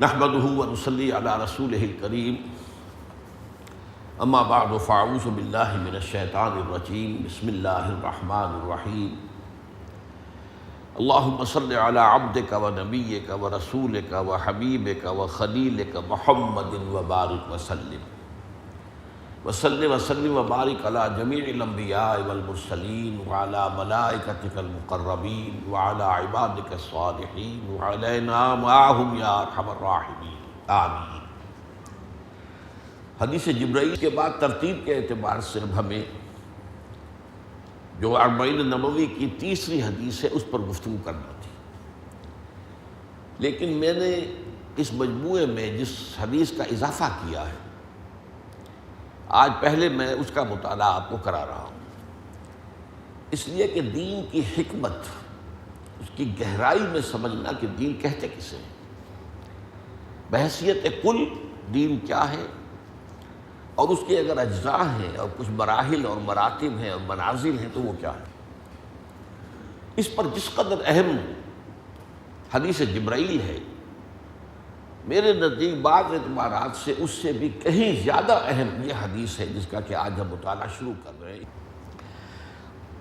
نحمده ونصلي على رسوله الكريم اما بعد فاعوذ بالله من الشیطان الرجیم بسم اللہ الرحمن الرحیم اللهم صل على عبدك ونبيك ورسولك وحبيبك وخليلك محمد وبارك وسلم وسلم وبارك على جميع الانبياء والمرسلين وعلى ملائكتك المقربين وعلى عبادك الصالحين وعلينا معهم يا ارحم الراحمين آمین۔ حدیث جبرائیل کے بعد ترتیب کے اعتبار سے اب ہمیں جو اربعین نبوی کی تیسری حدیث ہے اس پر گفتگو کرنا تھی، لیکن میں نے اس مجموعے میں جس حدیث کا اضافہ کیا ہے آج پہلے میں اس کا مطالعہ آپ کو کرا رہا ہوں، اس لیے کہ دین کی حکمت، اس کی گہرائی میں سمجھنا کہ دین کہتے کسے ہیں، بحیثیت کل دین کیا ہے اور اس کے اگر اجزاء ہیں اور کچھ مراحل اور مراتب ہیں اور منازل ہیں تو وہ کیا ہے۔ اس پر جس قدر اہم حدیث جبرائیل ہے، میرے نزدیک بعض اعتبارات سے اس سے بھی کہیں زیادہ اہم یہ حدیث ہے جس کا کہ آج ہم مطالعہ شروع کر رہے ہیں۔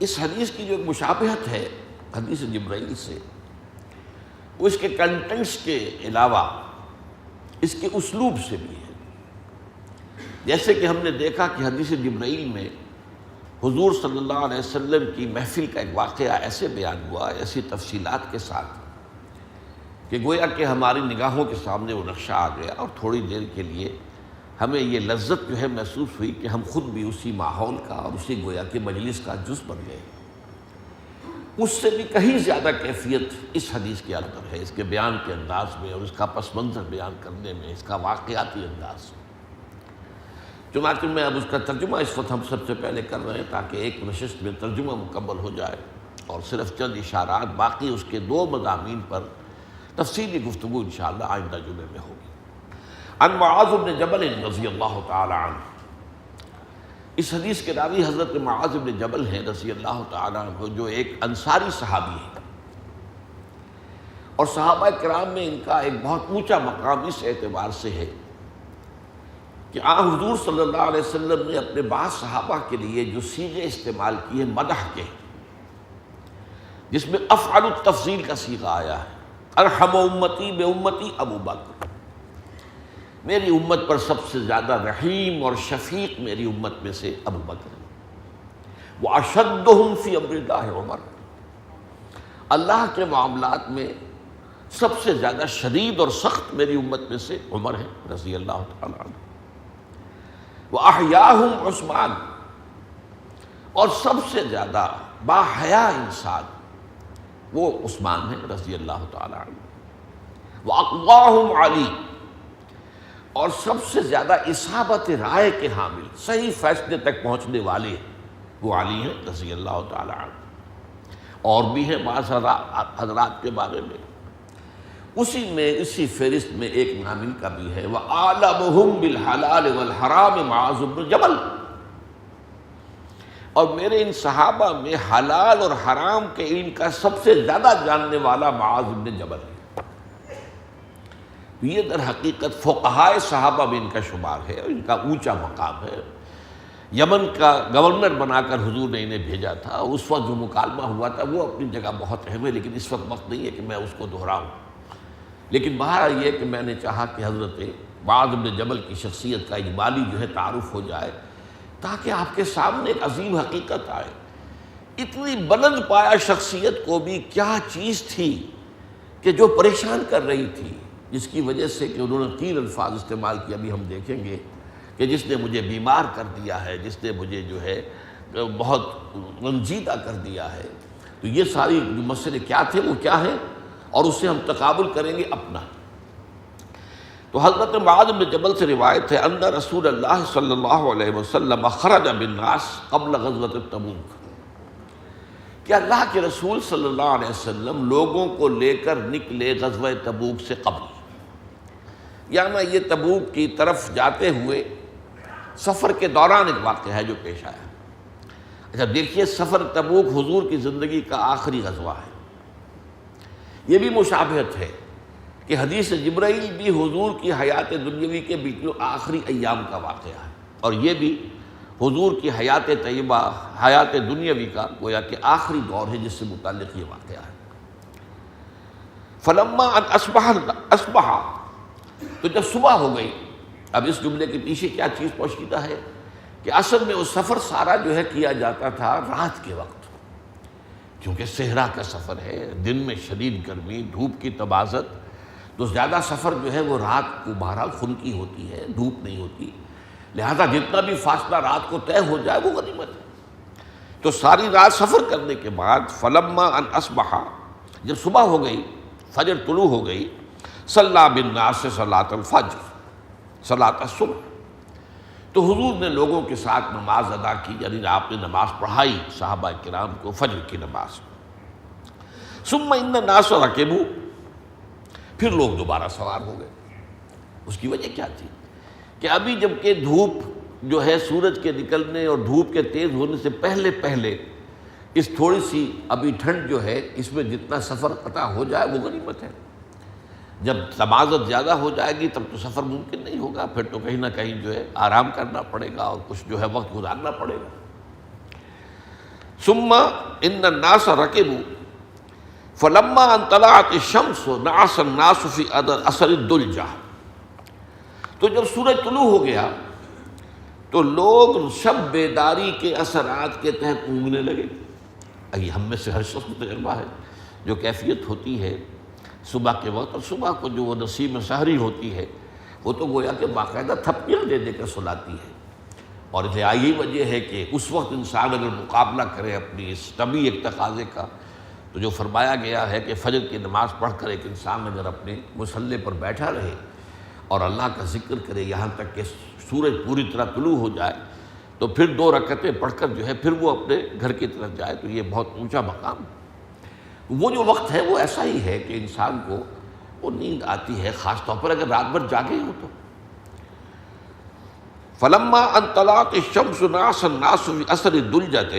اس حدیث کی جو ایک مشابہت ہے حدیث جبرائیل سے، وہ اس کے کنٹینٹس کے علاوہ اس کے اسلوب سے بھی ہے۔ جیسے کہ ہم نے دیکھا کہ حدیث جبرائیل میں حضور صلی اللہ علیہ وسلم کی محفل کا ایک واقعہ ایسے بیان ہوا، ایسی تفصیلات کے ساتھ کہ گویا کہ ہماری نگاہوں کے سامنے وہ نقشہ آ گیا اور تھوڑی دیر کے لیے ہمیں یہ لذت جو ہے محسوس ہوئی کہ ہم خود بھی اسی ماحول کا اور اسی گویا کہ مجلس کا جز بن گئے۔ اس سے بھی کہیں زیادہ کیفیت اس حدیث کے اندر ہے، اس کے بیان کے انداز میں اور اس کا پس منظر بیان کرنے میں، اس کا واقعاتی انداز میں۔ چنانچہ میں اب اس کا ترجمہ اس وقت ہم سب سے پہلے کر رہے ہیں تاکہ ایک نشست میں ترجمہ مکمل ہو جائے اور صرف چند اشارات، باقی اس کے دو مضامین پر تفصیلی گفتگو انشاءاللہ آئندہ جمعے میں ہوگی۔ عن معاذ بن جبل رضی اللہ تعالی عنہ، اس حدیث کے راوی حضرت معاذ بن جبل ہیں رضی اللہ تعالی عنہ، جو ایک انصاری صحابی ہے اور صحابہ کرام میں ان کا ایک بہت اونچا مقام اس اعتبار سے ہے کہ حضور صلی اللہ علیہ وسلم نے اپنے بعض صحابہ کے لیے جو صیغے استعمال کیے مدح کے، جس میں افعل التفضیل کا صیغہ آیا ہے، ارحم امتی بے امتی ابو بکر، میری امت پر سب سے زیادہ رحیم اور شفیق میری امت میں سے ابو بکر ہے، واشدہم فی امر اللہ عمر، اللہ کے معاملات میں سب سے زیادہ شدید اور سخت میری امت میں سے عمر ہے رضی اللہ تعالی عنہ، وَأَحْيَاهُمْ عثمان، اور سب سے زیادہ باحیا انسان وہ عثمان ہے رضی اللہ تعالی عنہ، وَأَقْوَاهُمْ علی، اور سب سے زیادہ اصابت رائے کے حامل، صحیح فیصلے تک پہنچنے والے وہ علی ہیں رضی اللہ تعالی عنہ۔ اور بھی ہیں بعض حضرات کے بارے میں، اسی میں اسی فہرست میں ایک نامل کا بھی ہے، وَأَعْلَمُهُمْ بِالْحَلَالِ وَالْحَرَامِ مُعَاذُ بْنُ جبل، اور میرے ان صحابہ میں حلال اور حرام کے علم کا سب سے زیادہ جاننے والا معاذ بن جبل ہے۔ یہ در حقیقت فقہائے صحابہ میں ان کا شمار ہے اور ان کا اونچا مقام ہے۔ یمن کا گورنر بنا کر حضور نے انہیں بھیجا تھا، اس وقت جو مکالمہ ہوا تھا وہ اپنی جگہ بہت اہم ہے، لیکن اس وقت نہیں ہے کہ میں اس کو دہراؤں، لیکن بہرحال یہ کہ میں نے چاہا کہ حضرت معاذ بن جبل کی شخصیت کا اجمالی جو ہے تعارف ہو جائے تاکہ آپ کے سامنے ایک عظیم حقیقت آئے۔ اتنی بلند پایا شخصیت کو بھی کیا چیز تھی کہ جو پریشان کر رہی تھی، جس کی وجہ سے کہ انہوں نے 3 الفاظ استعمال کیا، ابھی ہم دیکھیں گے کہ جس نے مجھے بیمار کر دیا ہے، جس نے مجھے جو ہے بہت رنجیدہ کر دیا ہے۔ تو یہ ساری جو مسئلے کیا تھے وہ کیا ہے اور اسے ہم تقابل کریں گے اپنا۔ تو حضرت معاذ بن جبل سے روایت ہے، ان رسول اللہ صلی اللہ علیہ وسلم خرج بالناس قبل غزوۃ تبوک، کہ اللہ کے رسول صلی اللہ علیہ وسلم لوگوں کو لے کر نکلے غزوہ تبوک سے قبل، یعنی یہ تبوک کی طرف جاتے ہوئے سفر کے دوران ایک واقعہ ہے جو پیش آیا۔ اچھا دیکھیے، سفر تبوک حضور کی زندگی کا آخری غزوہ ہے، یہ بھی مشابہت ہے کہ حدیث جبرائیل بھی حضور کی حیات دنیاوی کے بالکل آخری ایام کا واقعہ ہے، اور یہ بھی حضور کی حیات طیبہ، حیات دنیاوی کا گویا کہ آخری دور ہے جس سے متعلق یہ واقعہ ہے۔ فلما ان اصبح، تو جب صبح ہو گئی، اب اس جملے کے پیچھے کیا چیز پوشیدہ ہے کہ اصل میں وہ سفر سارا جو ہے کیا جاتا تھا رات کے وقت، کیونکہ صحرا کا سفر ہے، دن میں شدید گرمی، دھوپ کی طبازت، تو زیادہ سفر جو ہے وہ رات کو بہرحال خنکی ہوتی ہے، دھوپ نہیں ہوتی، لہذا جتنا بھی فاصلہ رات کو طے ہو جائے وہ غنیمت ہے۔ تو ساری رات سفر کرنے کے بعد فلما ان اصبح، جب صبح ہو گئی، فجر طلوع ہو گئی، صلی بالناس صلاۃ الفجر، صلاۃ الصبح، تو حضور نے لوگوں کے ساتھ نماز ادا کی، یعنی آپ نے نماز پڑھائی صحابہ کرام کو فجر کی نماز۔ ثم ان الناس رکبوا، پھر لوگ دوبارہ سوار ہو گئے۔ اس کی وجہ کیا تھی کہ ابھی جب کہ دھوپ جو ہے سورج کے نکلنے اور دھوپ کے تیز ہونے سے پہلے پہلے اس تھوڑی سی ابھی ٹھنڈ جو ہے اس میں جتنا سفر قطع ہو جائے وہ غنیمت ہے۔ جب تمازت زیادہ ہو جائے گی تب تو سفر ممکن نہیں ہوگا، پھر تو کہیں نہ کہیں جو ہے آرام کرنا پڑے گا اور کچھ جو ہے وقت گزارنا پڑے گا۔ ثم ان الناس رکبوا فلما ان طلعت الشمس نعس الناس فی اثر الدلجہ، تو جب سورج طلوع ہو گیا تو لوگ شب بیداری کے اثرات کے تحت اونگنے لگے۔ ہم میں سے ہر شخص کو تجربہ ہے، جو کیفیت ہوتی ہے صبح کے وقت، اور صبح کو جو وہ نسیم سحری ہوتی ہے وہ تو گویا کہ باقاعدہ تھپکیاں دے دے کر سلاتی ہے، اور یہی وجہ ہے کہ اس وقت انسان اگر مقابلہ کرے اپنی اس طبعی ایک تقاضے کا، تو جو فرمایا گیا ہے کہ فجر کی نماز پڑھ کر ایک انسان اگر اپنے مصلی پر بیٹھا رہے اور اللہ کا ذکر کرے یہاں تک کہ سورج پوری طرح طلوع ہو جائے، تو پھر 2 رکعتیں پڑھ کر جو ہے پھر وہ اپنے گھر کی طرف جائے، تو یہ بہت اونچا مقام ہے۔ وہ جو وقت ہے وہ ایسا ہی ہے کہ انسان کو وہ نیند آتی ہے، خاص طور پر اگر رات بھر جاگے ہو تو۔ فلما ان طلعت الشمس نعس الناس فی اثر الدلجۃ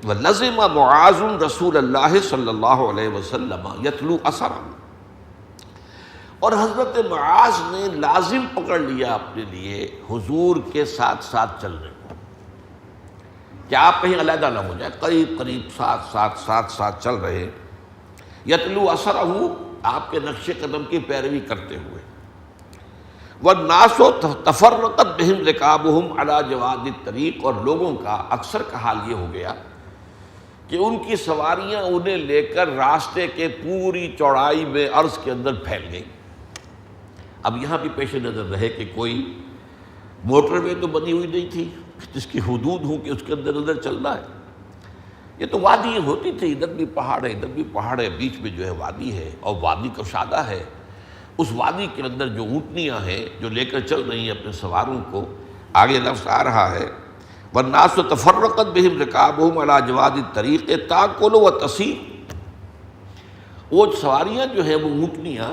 ولزم معاذ رسول اللہ صلی اللہ علیہ وسلم یتلو اثرا، اور حضرت معاذ نے لازم پکڑ لیا اپنے لیے حضور کے ساتھ ساتھ چلنے کو، کہ آپ کہیں علیحدہ نہ ہو جائے، قریب قریب ساتھ چل رہے، یتلو اثرہ، آپ کے نقش قدم کی پیروی کرتے ہوئے۔ والناس تفرقت بہم رکابہم علی جواد الطریق، اور لوگوں کا اکثر کا حال یہ ہو گیا کہ ان کی سواریاں انہیں لے کر راستے کے پوری چوڑائی میں عرض کے اندر پھیل گئی۔ اب یہاں بھی پیش نظر رہے کہ کوئی موٹر وے تو بنی ہوئی نہیں تھی جس کی حدود ہوں کہ اس کے اندر چلنا ہے، یہ تو وادی ہوتی تھی، ادھر بھی پہاڑ ہے ادھر بھی پہاڑ ہے، بیچ میں جو ہے وادی ہے، اور وادی کشادہ ہے۔ اس وادی کے اندر جو اونٹنیاں ہیں جو لے کر چل رہی ہیں اپنے سواروں کو، آگے لفظ آ رہا ہے والناس تفرقت بہم رکابہم علی جواد الطریق تاکل وتسیر، وہ سواریاں جو ہیں وہ اونٹنیاں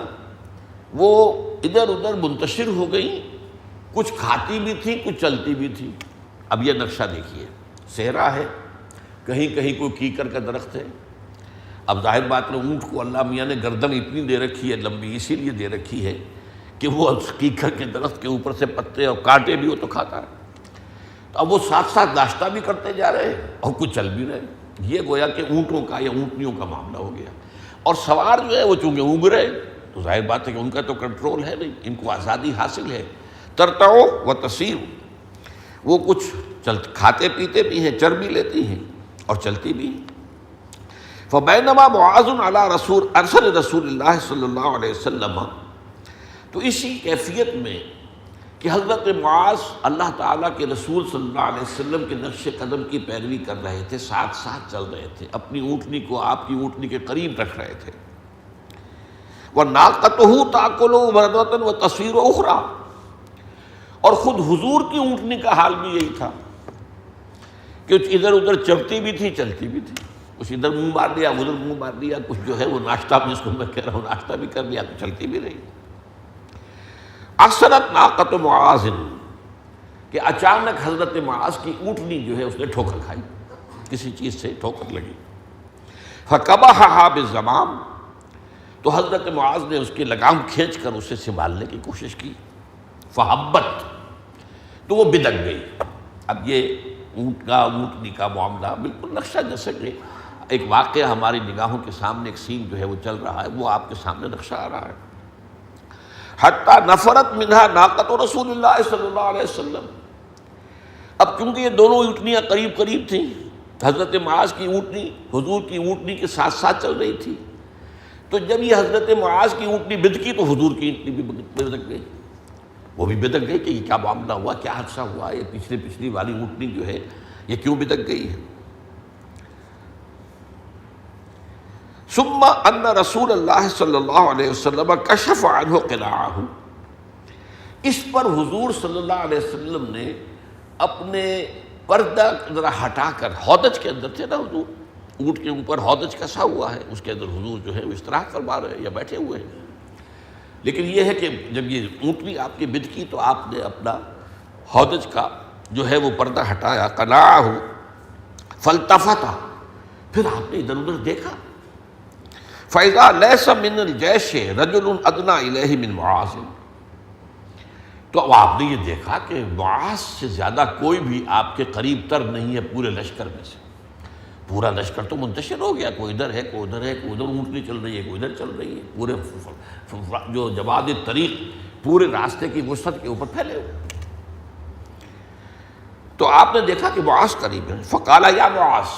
وہ ادھر ادھر منتشر ہو گئیں، کچھ کھاتی بھی تھی کچھ چلتی بھی تھی۔ اب یہ نقشہ دیکھیے، صحرا ہے، کہیں کہیں کوئی کیکر کا درخت ہے۔ اب ظاہر بات ہے اونٹ کو اللہ میاں نے گردن اتنی دے رکھی ہے لمبی، اسی لیے دے رکھی ہے کہ وہ کیکر کے درخت کے اوپر سے پتے اور کانٹے بھی ہو تو کھاتا ہے۔ تو اب وہ ساتھ ساتھ ناشتہ بھی کرتے جا رہے ہیں اور کچھ چل بھی رہے ہیں۔ یہ گویا کہ اونٹوں کا یا اونٹنیوں کا معاملہ ہو گیا، اور سوار جو ہے وہ چونکہ اونگ رہے تو ظاہر بات ہے کہ ان کا تو کنٹرول ہے نہیں، ان کو آزادی حاصل ہے۔ ترتعو و تسیر، وہ کچھ کھاتے پیتے بھی ہیں، چر بھی لیتی ہیں اور چلتی بھی ہیں۔ فبینما معاذ علی ارسل رسول اللہ صلی اللہ علیہ وسلم، تو اسی کیفیت میں کہ حضرت معاذ اللہ تعالیٰ کے رسول صلی اللہ علیہ وسلم کے نقش قدم کی پیروی کر رہے تھے، ساتھ ساتھ چل رہے تھے، اپنی اونٹنی کو آپ کی اونٹنی کے قریب رکھ رہے تھے۔ وَنَاقَتُهُ تَأْكُلُ بَرْدَةً وَتَسِيرُ أُخْرَىٰ، اور خود حضور کی اونٹنی کا حال بھی یہی تھا کہ ادھر ادھر چلتی بھی تھی چلتی بھی تھی، کچھ ادھر منہ مار لیا ادھر منہ مار لیا، کچھ جو ہے وہ ناشتہ جس کو میں کہہ رہا ہوں ناشتہ بھی کر لیا تو چلتی بھی رہی۔ اکثرت ناقۃ معاذ، کہ اچانک حضرت معاذ کی اونٹنی جو ہے اس نے ٹھوکر کھائی، کسی چیز سے ٹھوکر لگی۔ فَقَبَحَهَا بِالزَّمَامِ، تو حضرت معاذ نے اس کی لگام کھینچ کر اسے سنبھالنے کی کوشش کی، فحبت، تو وہ بدک گئی۔ اب یہ اونٹ کا اونٹنی کا معاملہ بالکل نقشہ جیسے کہ ایک واقعہ ہماری نگاہوں کے سامنے، ایک سین جو ہے وہ چل رہا ہے، وہ آپ کے سامنے نقشہ آ رہا ہے۔ حتیٰ نفرت منہا ناقۃ رسول اللہ صلی اللہ علیہ وسلم، اب چونکہ یہ دونوں اونٹنیاں قریب قریب تھیں، حضرت معاذ کی اونٹنی حضور کی اونٹنی کے ساتھ ساتھ چل رہی تھی، تو جب یہ حضرت معاذ کی اونٹنی بدکی تو حضور کی اونٹنی بھی بدک گئی، وہ بھی بدک گئی کہ یہ کیا معاملہ ہوا، کیا حادثہ ہوا، یہ پچھلی والی اونٹنی جو ہے یہ کیوں بدک گئی ہے۔ ثم ان رسول اللہ صلی اللہ علیہ وسلم کشف عنہ قلاعہ، اس پر حضور صلی اللہ علیہ وسلم نے اپنے پردہ ذرا ہٹا کر، ہودج کے اندر تھے نا حضور، اونٹ کے اوپر ہودج کسا ہوا ہے، اس کے اندر حضور جو ہے وہ استراحت فرما رہے ہیں یا بیٹھے ہوئے ہیں، لیکن یہ ہے کہ جب یہ اونٹنی آپ کی بدکی تو آپ نے اپنا ہودج کا جو ہے وہ پردہ ہٹایا، قلاعہ فالتفت، پھر آپ نے ادھر ادھر دیکھا، فَإِذَا لَيْسَ مِنَ الْجَيْشِ رَجُلٌ أَدْنَىٰ إِلَيْهِ مِنْ مُعَاذٍ، تو آپ نے یہ دیکھا کہ معاذ سے زیادہ کوئی بھی آپ کے قریب تر نہیں ہے پورے لشکر میں سے، پورا لشکر تو منتشر ہو گیا، کوئی ادھر ہے کوئی ادھر ہے، کوئی ادھر اونٹنی چل رہی ہے کوئی ادھر چل رہی ہے، پورے جو جواد طریق پورے راستے کی وسعت کے اوپر پھیلے ہوئے، تو آپ نے دیکھا کہ معاذ قریب ہے، فقال یا معاذ،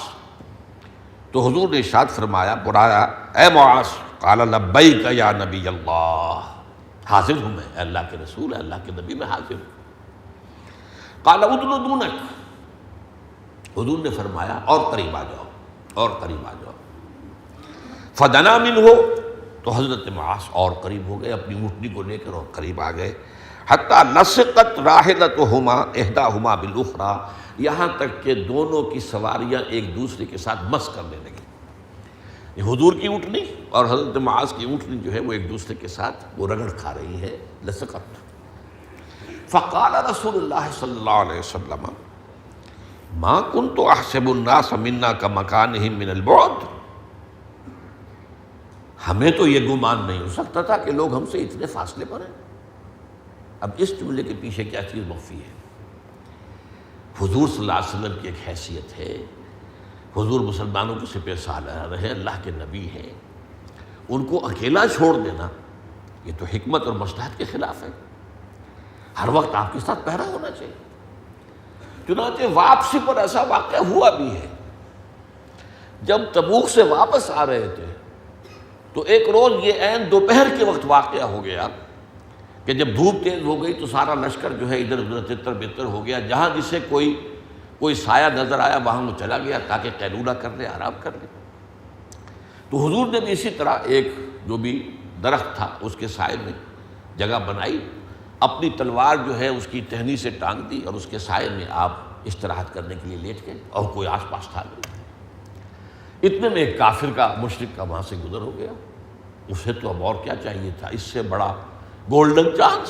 تو حضور نے ارشاد فرمایا، بلایا، اے معاذ، قال لبیک یا نبی اللہ، حاضر ہوں میں، اے اللہ کے رسول، اے اللہ کے نبی، میں حاضر ہوں۔ قال ادن دونک، حضور نے فرمایا اور قریب آ جاؤ، اور قریب آ جاؤ۔ فدنا منہ، تو حضرت معاذ اور قریب ہو گئے، اپنی اونٹنی کو لے کر اور قریب آ گئے، حتیٰ لصقت راحلتہما احداہما بالاخری، یہاں تک کہ دونوں کی سواریاں ایک دوسرے کے ساتھ مس کرنے لگی، حضور کی اونٹنی اور حضرت معاذ کی اونٹنی جو ہے وہ ایک دوسرے کے ساتھ وہ رگڑ کھا رہی ہے، لصقت۔ فقال رسول اللہ صلی اللہ علیہ وسلم ما كنت احسب الناس منا كمكانهم من البعد، ہمیں تو یہ گمان نہیں ہو سکتا تھا کہ لوگ ہم سے اتنے فاصلے پر ہیں۔ اب اس جملے کے پیچھے کیا چیز مخفی ہے؟ حضور صلی اللہ علیہ وسلم کی ایک حیثیت ہے، حضور مسلمانوں کے سپہ سالار ہیں، اللہ کے نبی ہیں، ان کو اکیلا چھوڑ دینا یہ تو حکمت اور مصلحت کے خلاف ہے، ہر وقت آپ کے ساتھ پہرا ہونا چاہیے۔ چنانچہ واپسی پر ایسا واقعہ ہوا بھی ہے، جب تبوک سے واپس آ رہے تھے تو ایک روز یہ عین دوپہر کے وقت واقعہ ہو گیا کہ جب دھوپ تیز ہو گئی تو سارا لشکر جو ہے ادھر ادھر تتر بتر ہو گیا، جہاں جسے کوئی سایہ نظر آیا وہاں وہ چلا گیا تاکہ قیلولہ کر لے، آرام کر لے۔ تو حضور نے بھی اسی طرح ایک جو بھی درخت تھا اس کے سائے میں جگہ بنائی، اپنی تلوار جو ہے اس کی ٹہنی سے ٹانگ دی اور اس کے سائے میں آپ استراحت کرنے کے لیے لیٹ گئے، اور کوئی آس پاس تھا نہیں۔ اتنے میں ایک کافر کا، مشرک کا وہاں سے گزر ہو گیا، اسے تو اب اور کیا چاہیے تھا، اس سے بڑا گولڈن چانس،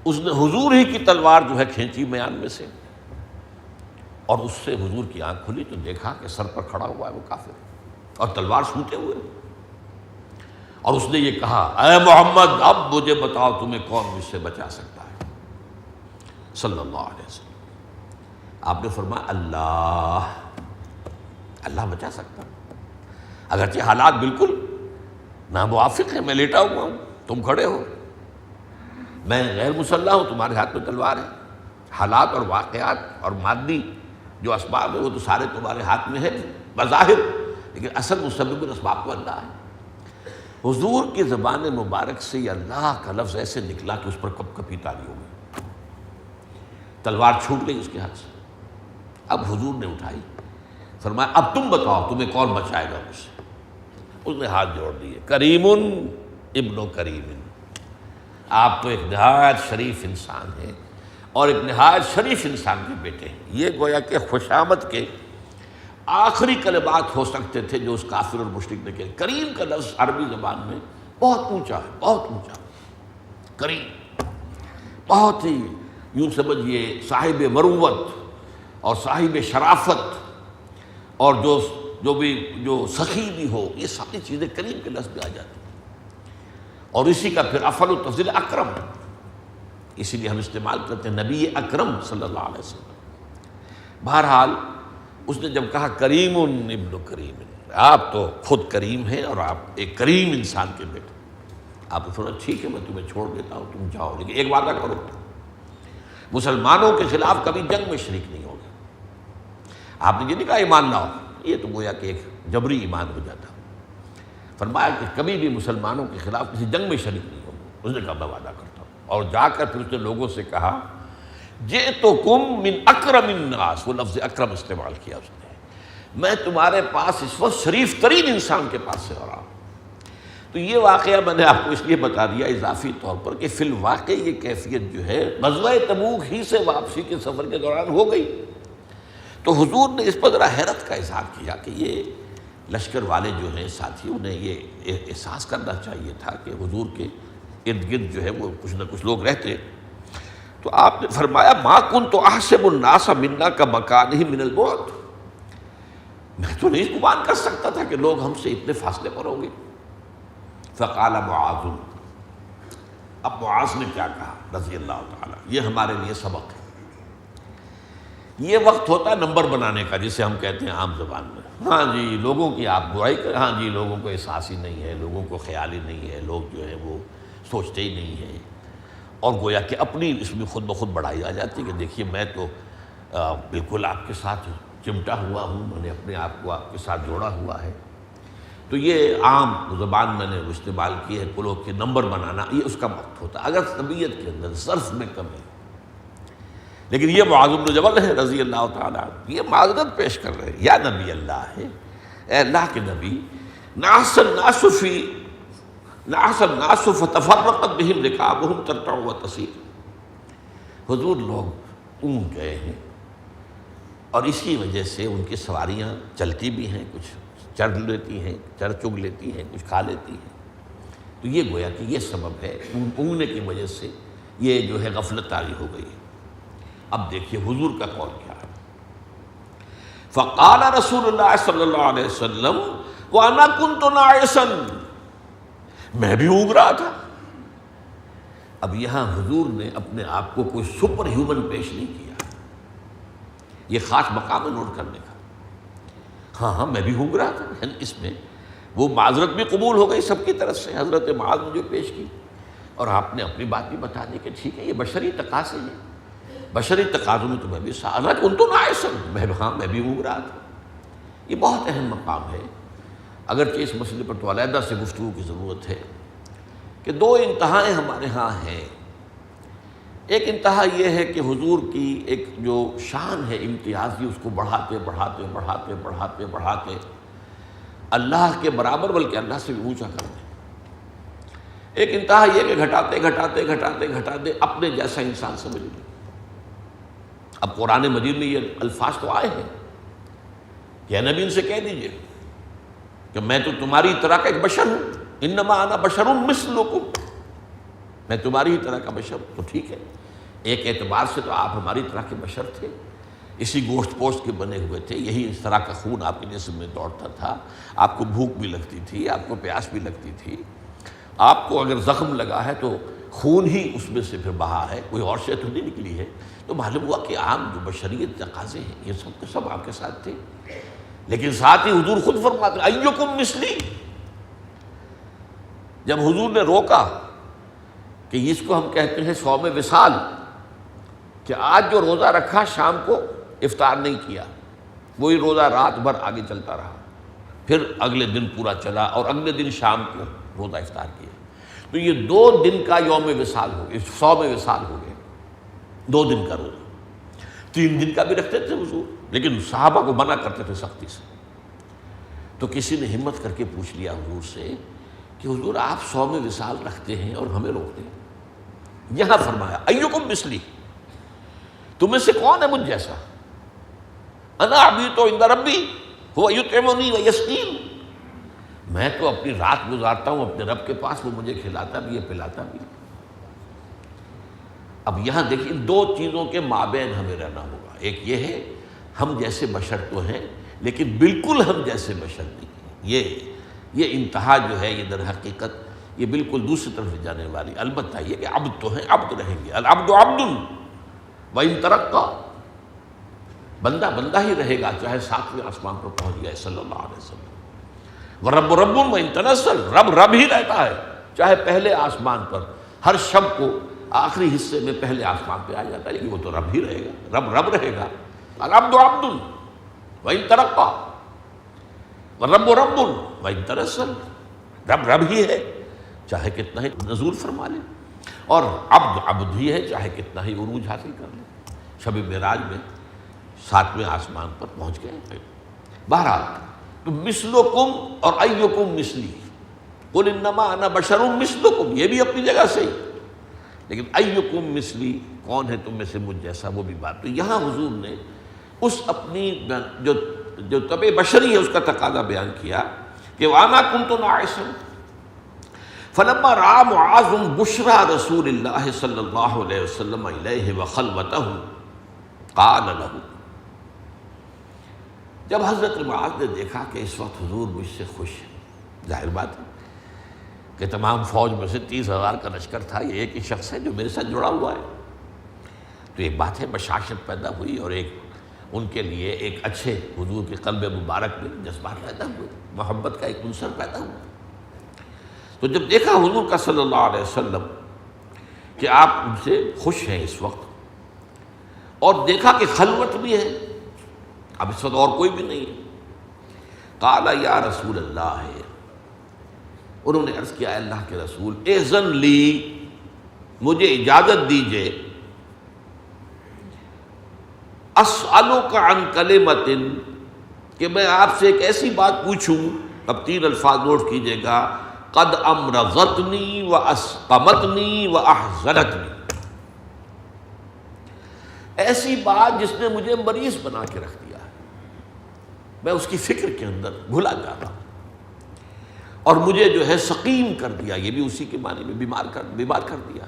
اس نے حضور ہی کی تلوار جو ہے کھینچی میان میں سے، اور اس سے حضور کی آنکھ کھلی تو دیکھا کہ سر پر کھڑا ہوا ہے وہ کافر اور تلوار سوتے ہوئے، اور اس نے یہ کہا، اے محمد اب مجھے بتاؤ تمہیں کون مجھ سے بچا سکتا ہے، صلی اللہ علیہ وسلم۔ آپ نے فرمایا اللہ بچا سکتا، اگرچہ حالات بالکل ناموافق ہیں، میں لیٹا ہوا ہوں، تم کھڑے ہو، میں غیر مسلح ہوں، تمہارے ہاتھ میں تلوار ہے، حالات اور واقعات اور مادی جو اسباب ہے وہ تو سارے تمہارے ہاتھ میں ہے بظاہر، لیکن اصل مسبب الاسباب تو اللہ ہے۔ حضور کی زبان مبارک سے یہ اللہ کا لفظ ایسے نکلا کہ اس پر کپ کپی تاری ہو گئی، تلوار چھوٹ گئی اس کے ہاتھ سے۔ اب حضور نے اٹھائی، فرمایا اب تم بتاؤ تمہیں کون بچائے گا مجھ سے۔ اس نے ہاتھ جوڑ دیے، کریم ابن کریم، آپ تو ایک نہایت شریف انسان ہیں اور ایک نہایت شریف انسان کے بیٹے ہیں۔ یہ گویا کہ خوشامد کے آخری کلمات ہو سکتے تھے جو اس کافر اور مشرک نے کہے۔ کریم کا لفظ عربی زبان میں بہت اونچا ہے، بہت اونچا، کریم، بہت ہی یوں سمجھیے صاحب مروت اور صاحب شرافت، اور جو سخی بھی ہو، یہ ساری چیزیں کریم کے لفظ میں آ جاتی ہیں۔ اور اسی کا پھر افضل و تفضیل اکرم، اسی لیے ہم استعمال کرتے ہیں نبی اکرم صلی اللہ علیہ وسلم۔ بہرحال اس نے جب کہا کریم ابن کریم، آپ تو خود کریم ہیں اور آپ ایک کریم انسان کے بیٹے، آپ نے سنا ٹھیک ہے میں تمہیں چھوڑ دیتا ہوں، تم جاؤ، لیکن ایک وعدہ کرو، مسلمانوں کے خلاف کبھی جنگ میں شریک نہیں ہوگا۔ آپ نے یہ نہیں کہا ایمان لاؤ، یہ تو گویا کہ ایک جبری ایمان ہو جاتا، فرمایا کہ کبھی بھی مسلمانوں کے خلاف کسی جنگ میں شریک نہیں ہوگا۔ اس نے کہا میں وعدہ کرتا ہوں، اور جا کر پھر اس نے لوگوں سے کہا جئتکم من اکرم الناس، وہ لفظ اکرم استعمال کیا اس نے، میں تمہارے پاس اس وقت شریف ترین انسان کے پاس سے آ رہا ہوں۔ تو یہ واقعہ میں نے آپ کو اس لیے بتا دیا اضافی طور پر کہ فی الواقع یہ کیفیت جو ہے غزوہ تبوک ہی سے واپسی کے سفر کے دوران ہو گئی۔ تو حضور نے اس پر ذرا حیرت کا اظہار کیا کہ یہ لشکر والے جو ہیں ساتھی، انہیں یہ احساس کرنا چاہیے تھا کہ حضور کے ارد گرد جو ہے وہ کچھ نہ کچھ لوگ رہتے۔ تو آپ نے فرمایا ما کنت احسب الناس منا کمکانہ من البعد، میں تو نہیں گمان کر سکتا تھا کہ لوگ ہم سے اتنے فاصلے پر ہوں گے۔ فقال معاذ، اب معاذ نے کیا کہا رضی اللہ تعالیٰ، یہ ہمارے لیے سبق ہے۔ یہ وقت ہوتا ہے نمبر بنانے کا، جسے ہم کہتے ہیں عام زبان میں، ہاں جی لوگوں کی آپ برائی کریں، ہاں جی لوگوں کو احساس ہی نہیں ہے، لوگوں کو خیال ہی نہیں ہے، لوگ جو ہے وہ سوچتے ہی نہیں ہیں، اور گویا کہ اپنی اس میں خود بخود بڑھائی آ جاتی ہے کہ دیکھیے میں تو بالکل آپ کے ساتھ چمٹا ہوا ہوں، میں نے اپنے آپ کو آپ کے ساتھ جوڑا ہوا ہے۔ تو یہ عام زبان میں نے استعمال کی ہے، لوگ کے نمبر بنانا، یہ اس کا وقت ہوتا ہے اگر طبیعت کے اندر ظرف میں کمی۔ لیکن یہ معاذ بن جبل ہے رضی اللہ تعالیٰ، یہ معذرت پیش کر رہے ہیں، یا نبی اللہ ہے، اے اللہ کے نبی، نعس الناس فتفرقت بہم رکابہم ترتع وتسیر، حضور لوگ اونگ گئے ہیں اور اسی وجہ سے ان کی سواریاں چلتی بھی ہیں، کچھ چر لیتی ہیں، چر چگ لیتی ہیں، کچھ کھا لیتی ہیں۔ تو یہ گویا کہ یہ سبب ہے، اونگنے کی وجہ سے یہ جو ہے غفلت طاری ہو گئی ہے۔ اب دیکھیے حضور کا قول کیا ہے، فقال رسول اللہ صلی اللہ علیہ وسلم وانا كنت ناعسا، میں بھی اونگ رہا تھا۔ اب یہاں حضور نے اپنے آپ کو کوئی سپر ہیومن پیش نہیں کیا، یہ خاص مقام ہے نوٹ کرنے کا، ہاں میں بھی اونگ رہا تھا، یعنی اس میں وہ معذرت بھی قبول ہو گئی سب کی طرف سے، حضرت معاذ نے جو پیش کی، اور آپ نے اپنی بات بھی بتا دی کہ ٹھیک ہے یہ بشری تقاضے ہیں، بشری تقاضوں میں تو میں بھی ساتھ ان تو ناعسا، میں بھی اونگ رہا تھا۔ یہ بہت اہم مقام ہے، اگرچہ اس مسئلے پر تو علیحدہ سے گفتگو کی ضرورت ہے کہ دو انتہائیں ہمارے ہاں ہیں۔ ایک انتہا یہ ہے کہ حضور کی ایک جو شان ہے امتیازی، اس کو بڑھاتے بڑھاتے بڑھاتے بڑھاتے بڑھاتے اللہ کے برابر بلکہ اللہ سے بھی اونچا کر دیں۔ ایک انتہا یہ کہ گھٹاتے گھٹاتے گھٹاتے گھٹاتے اپنے جیسا انسان سمجھ لیں۔ اب قرآن مجید میں یہ الفاظ تو آئے ہیں کہ نبی ان سے کہہ دیجئے کہ میں تو تمہاری طرح کا ایک بشر ہوں، انما انا بشر مثلکم، میں تمہاری ہی طرح کا بشر ہوں۔ تو ٹھیک ہے، ایک اعتبار سے تو آپ ہماری طرح کے بشر تھے، اسی گوشت پوشت کے بنے ہوئے تھے، یہی اس طرح کا خون آپ کے جسم میں دوڑتا تھا، آپ کو بھوک بھی لگتی تھی، آپ کو پیاس بھی لگتی تھی، آپ کو اگر زخم لگا ہے تو خون ہی اس میں سے پھر بہا ہے، کوئی اور شے تو نہیں نکلی ہے۔ تو معلوم ہوا کہ عام جو بشریت تقاضے ہیں یہ سب کے سب آپ کے ساتھ تھے، لیکن ساتھ ہی حضور خود فرماتے ہیں ایکم مثلی۔ جب حضور نے روکا کہ اس کو ہم کہتے ہیں صوم وصال، کہ آج جو روزہ رکھا شام کو افطار نہیں کیا، وہی روزہ رات بھر آگے چلتا رہا، پھر اگلے دن پورا چلا اور اگلے دن شام کو روزہ افطار کیا، تو یہ 2 دن کا یوم وصال ہو گیا، صوم وصال ہو گیا، 2 دن کا روزہ۔ 3 دن کا بھی رکھتے تھے حضور، لیکن صحابہ کو منع کرتے تھے سختی سے۔ تو کسی نے ہمت کر کے پوچھ لیا حضور سے کہ حضور آپ صوم وصال رکھتے ہیں اور ہمیں روکتے ہیں۔ یہاں فرمایا ایکم مثلی، تم میں سے کون ہے مجھ جیسا؟ انا ابیت عند ربی هو یطعمنی ویسقین، میں تو اپنی رات گزارتا ہوں اپنے رب کے پاس، وہ مجھے کھلاتا بھی ہے پلاتا بھی ہے۔ اب یہاں دیکھیں 2 چیزوں کے مابین ہمیں رہنا ہوگا، ایک یہ ہے ہم جیسے بشر تو ہیں لیکن بالکل ہم جیسے بشر نہیں ہیں۔ یہ انتہا جو ہے یہ در حقیقت یہ بالکل دوسری طرف لے جانے والی، البتہ یہ کہ عبد تو ہیں، عبد رہیں گے، العبد عبد وَإِن ترقى، بندہ بندہ ہی رہے گا چاہے ساتویں آسمان پر پہنچ گئے صلی اللہ علیہ وسلم، وَرَبُّ رَبٌّ وَإِن تنزل، رب رب ہی رہتا ہے چاہے پہلے آسمان پر ہر شب کو آخری حصے میں پہلے آسمان پہ آ جاتا ہے، لیکن وہ تو رب ہی رہے گا، رب رب رہے گا، العبد عبد وَإِن ترقى وَرَبُّ رَبٌّ وَإِن تنزل، رب رب ہی ہے چاہے کتنا ہی نزول فرما لے، اور عبد عبد ہی ہے چاہے کتنا ہی عروج حاصل کر لے۔ شب معراج میں ساتویں آسمان پر پہنچ گئے۔ بہرحال تو مثلکم اور ایکم مثلی، قل انما انا بشر مثلکم، یہ بھی اپنی جگہ صحیح، لیکن ایکم مثلی، کون ہے تم میں سے مجھ جیسا، وہ بھی بات۔ تو یہاں حضور نے اس اپنی جو طبع بشری ہے اس کا تقاضا بیان کیا کہ وانا کنت ناعسا فلما رأى معاذ بشرى رسول اللہ صلی اللہ علیہ وسلم الیہ وخلوتہ قال له، جب حضرت معاذ نے دیکھا کہ اس وقت حضور مجھ سے خوش ہیں، ظاہر بات ہے کہ تمام فوج میں سے 30,000 کا لشکر تھا، یہ ایک ہی شخص ہے جو میرے ساتھ جڑا ہوا ہے، تو ایک بات ہے بشاشت پیدا ہوئی، اور ایک ان کے لیے ایک اچھے حضور کے قلب مبارک میں جذبات پیدا ہوئے، محبت کا ایک عنصر پیدا ہوا۔ تو جب دیکھا حضور کا صلی اللہ علیہ وسلم کہ آپ ان سے خوش ہیں اس وقت، اور دیکھا کہ خلوت بھی ہے، اب اس وقت اور کوئی بھی نہیں ہے، قال یا رسول اللہ ہے، انہوں نے عرض کیا اے اللہ کے رسول، اذن لی، مجھے اجازت دیجئے، اسألک عن کلمۃ، کہ میں آپ سے ایک ایسی بات پوچھوں، اب 3 الفاظ نوٹ کیجئے گا، قد امرضتنی واسقمتنی واحزنتنی، ایسی بات جس نے مجھے مریض بنا کے رکھ دیا ہے، میں اس کی فکر کے اندر گھلا جا رہا ہوں، اور مجھے جو ہے سقیم کر دیا، یہ بھی اسی کے معنی میں بیمار کر دیا،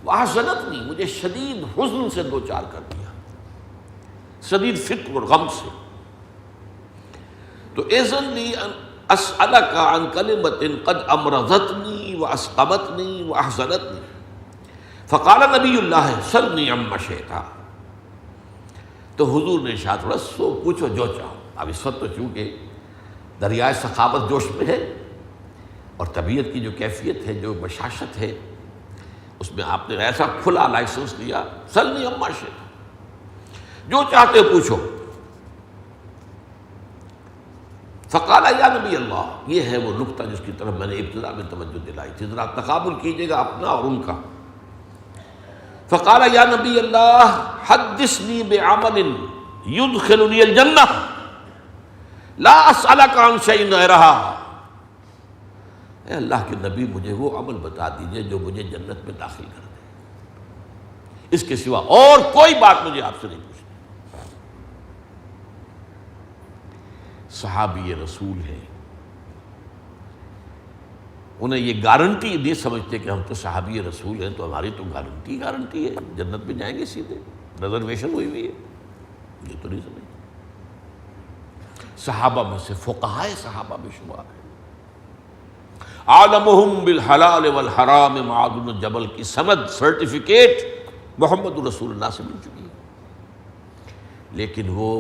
واحزنتنی، مجھے شدید حزن سے دوچار کر دیا، شدید فکر اور غم سے۔ تو اذن لی ان اسألک عن کلمۃ قد امرضتنی واسقمتنی واحزنتنی، فقال نبی اللہ سلنی عما شئت، تو حضور نے ارشاد فرمایا سو پوچھو جو چاہو۔ اب اس وقت تو چونکہ دریائے سخاوت جوش میں ہے، اور طبیعت کی جو کیفیت ہے، جو بشاشت ہے، اس میں آپ نے ایسا کھلا لائسنس دیا، سلنی عما شئت، جو چاہتے ہو پوچھو۔ فقال یا نبی اللہ، یہ ہے وہ نقطہ جس کی طرف میں نے ابتدا میں توجہ دلائی تھی، ذرا تقابل کیجئے گا اپنا اور ان کا۔ فقال یا نبی اللہ حدثنی بعمل یدخلنی الجنہ لا اسألک عن شیء غیرہا، اے اللہ کے نبی مجھے وہ عمل بتا دیجئے جو مجھے جنت میں داخل کر دے، اس کے سوا اور کوئی بات مجھے آپ سے نہیں پوچھنی۔ صحابی رسول ہیں، انہیں یہ گارنٹی نہیں سمجھتے کہ ہم تو صحابی رسول ہیں تو ہماری تو گارنٹی ہے، جنت میں جائیں گے سیدھے، ریزرویشن ہوئی ہوئی ہے، یہ تو نہیں سمجھتے۔ صحابہ میں سے فقہائے صحابہ میں شمار ہے، عالمہم بالحلال والحرام معاذ بن جبل کی سند سرٹیفکیٹ محمد رسول اللہ سے مل چکی ہے، لیکن وہ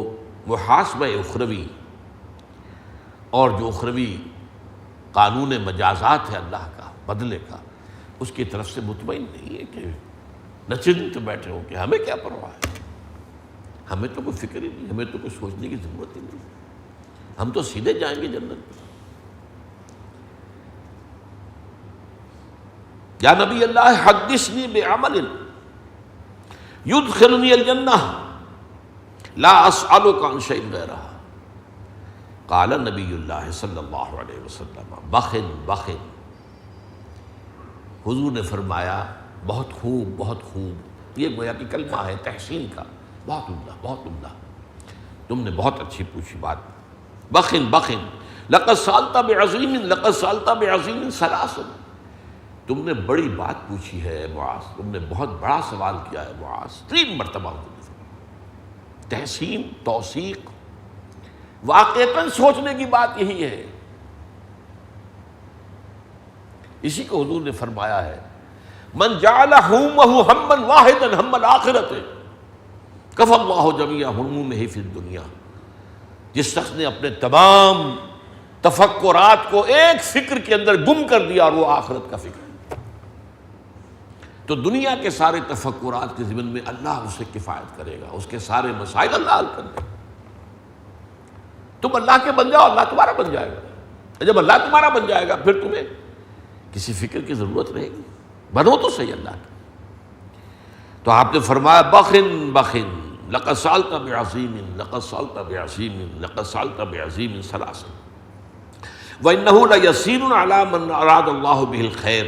محاسبہ اخروی اور جو اخروی قانون مجازات ہے اللہ کا بدلے کا، اس کی طرف سے مطمئن نہیں ہے کہ نچنت بیٹھے ہوں کہ ہمیں کیا پرواہ ہے، ہمیں تو کوئی فکر ہی نہیں، ہمیں تو کوئی سوچنے کی ضرورت ہی نہیں، ہم تو سیدھے جائیں گے جنت میں۔ یا نبی اللہ حدثنی بعمل یدخلنی الجنہ لا اسألک عن شیء غیرہ، قال نبی اللہ صلی اللہ علیہ وسلم بخن بخن، حضور نے فرمایا بہت خوب بہت خوب، یہ گویا کہ کلمہ ہے تحسین کا، بہت عمدہ بہت عمدہ، تم نے بہت اچھی پوچھی بات، بخن بخن، لقد سألت بعظیم لقد سألت بعظیم ثلاثا، تم نے بڑی بات پوچھی ہے معاذ، تم نے بہت بڑا سوال کیا ہے معاذ، 3 مرتبہ حضور نے فرمایا، تحسین توثیق، واقعتاً سوچنے کی بات یہی ہے۔ اسی کو حضور نے فرمایا ہے من جعل همه ہما واحدا ہم الآخرۃ کفى اللہ جمیع همومہ فی الدنیا، جس شخص نے اپنے تمام تفکرات کو ایک فکر کے اندر گم کر دیا اور وہ آخرت کا فکر، تو دنیا کے سارے تفکرات کے ضمن میں اللہ اسے کفایت کرے گا، اس کے سارے مسائل اللہ حل کر دے گا۔ تم اللہ کے بن جاؤ، اللہ تمہارا بن جائے گا۔ جب اللہ تمہارا بن جائے گا پھر تمہیں کسی فکر کی ضرورت رہے گی، بنو تو صحیح اللہ کی۔ تو آپ نے فرمایا بخن بخن لقد سألت بعظیم لقد سألت بعظیم لقد سألت بعظیم ثلاث وإنه ليسير على من أراد الله به الخير،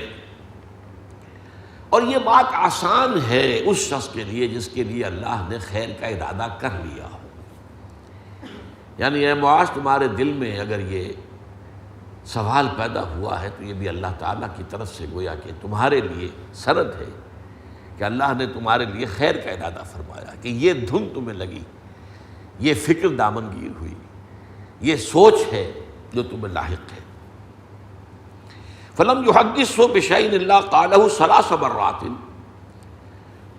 اور یہ بات آسان ہے اس شخص کے لیے جس کے لیے اللہ نے خیر کا ارادہ کر لیا ہو۔ یعنی اے معاذ، تمہارے دل میں اگر یہ سوال پیدا ہوا ہے تو یہ بھی اللہ تعالیٰ کی طرف سے گویا کہ تمہارے لیے سند ہے کہ اللہ نے تمہارے لیے خیر کا ارادہ فرمایا، کہ یہ دھن تمہیں لگی، یہ فکر دامنگیر ہوئی، یہ سوچ ہے جو تمہیں لاحق ہے۔ فلم يحدثه بشيء الا قاله ثلاث مرات،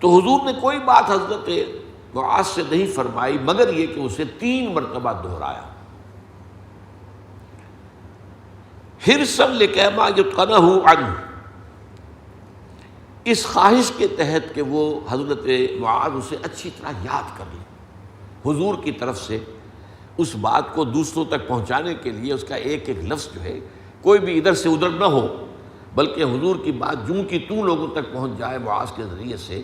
تو حضور نے کوئی بات حضرت معاذ سے نہیں فرمائی مگر یہ کہ اسے 3 مرتبہ دہرایا، حرصا لکیما یتقنہ عنہ، اس خواہش کے تحت کہ وہ حضرت معاذ اسے اچھی طرح یاد کر لے، حضور کی طرف سے اس بات کو دوسروں تک پہنچانے کے لیے اس کا ایک ایک لفظ جو ہے کوئی بھی ادھر سے ادھر نہ ہو، بلکہ حضور کی بات جوں کی توں لوگوں تک پہنچ جائے معاذ کے ذریعے سے۔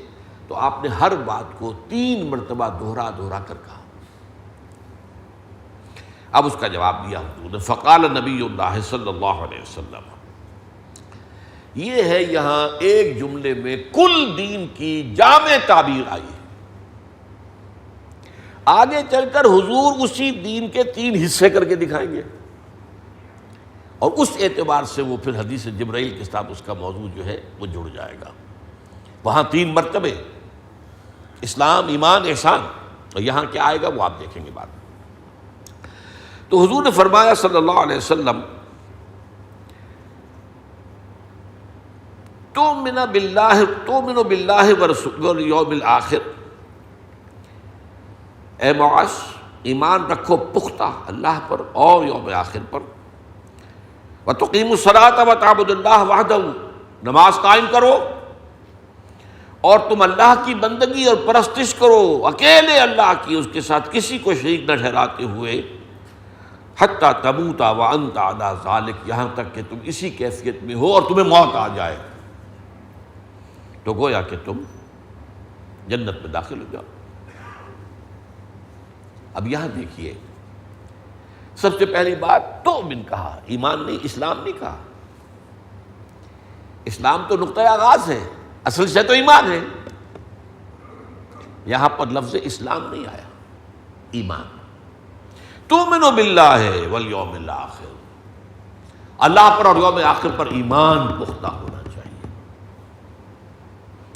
تو آپ نے ہر بات کو 3 مرتبہ دوہرا کر کہا۔ اب اس کا جواب دیا حضور نے، فقال نبی اللہ صلی اللہ علیہ وسلم، یہ ہے یہاں ایک جملے میں کل دین کی جامع تعبیر آئی ہے۔ آگے چل کر حضور اسی دین کے 3 حصے کر کے دکھائیں گے، اور اس اعتبار سے وہ پھر حدیث جبرائیل کے ساتھ اس کا موضوع جو ہے وہ جڑ جائے گا۔ وہاں 3 مرتبے اسلام، ایمان، احسان، اور یہاں کیا آئے گا وہ آپ دیکھیں گے بعد میں۔ تو حضور نے فرمایا صلی اللہ علیہ وسلم، تؤمن باللہ والیوم الآخر، اے معاذ ایمان رکھو پختہ اللہ پر اور یوم آخر پر، وتقیم الصلاۃ وتعبد اللہ وحدہ، نماز قائم کرو اور تم اللہ کی بندگی اور پرستش کرو، اکیلے اللہ کی، اس کے ساتھ کسی کو شریک نہ ٹھہراتے ہوئے، حتی تموت وانت علی ذالک، یہاں تک کہ تم اسی کیفیت میں ہو اور تمہیں موت آ جائے، تو گویا کہ تم جنت میں داخل ہو جاؤ۔ اب یہاں دیکھیے، سب سے پہلی بات تؤمن کہا، ایمان نہیں، اسلام نہیں کہا۔ اسلام تو نقطۂ آغاز ہے، اصل سے تو ایمان ہے، یہاں پر لفظ اسلام نہیں آیا، ایمان۔ تؤمن باللہ والیوم الآخر، اللہ پر اور یوم آخر پر ایمان پختہ ہونا چاہیے،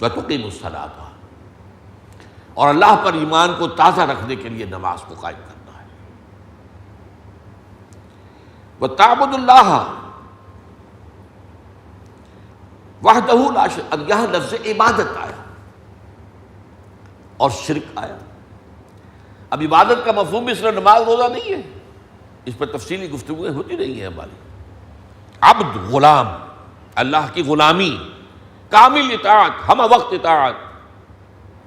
وتقیم الصلاۃ، اور اللہ پر ایمان کو تازہ رکھنے کے لیے نماز کو قائم کرنا ہے، وتعبد اللہ وحدہ لا شریک، اب یہاں لفظ عبادت آیا اور شرک آیا۔ اب عبادت کا مفہوم بھی صرف نماز روزہ نہیں ہے، اس پر تفصیلی گفتگویں ہوتی رہی ہیں ہماری۔ عبد، غلام، اللہ کی غلامی، کامل اطاعت، ہمہ وقت اطاعت،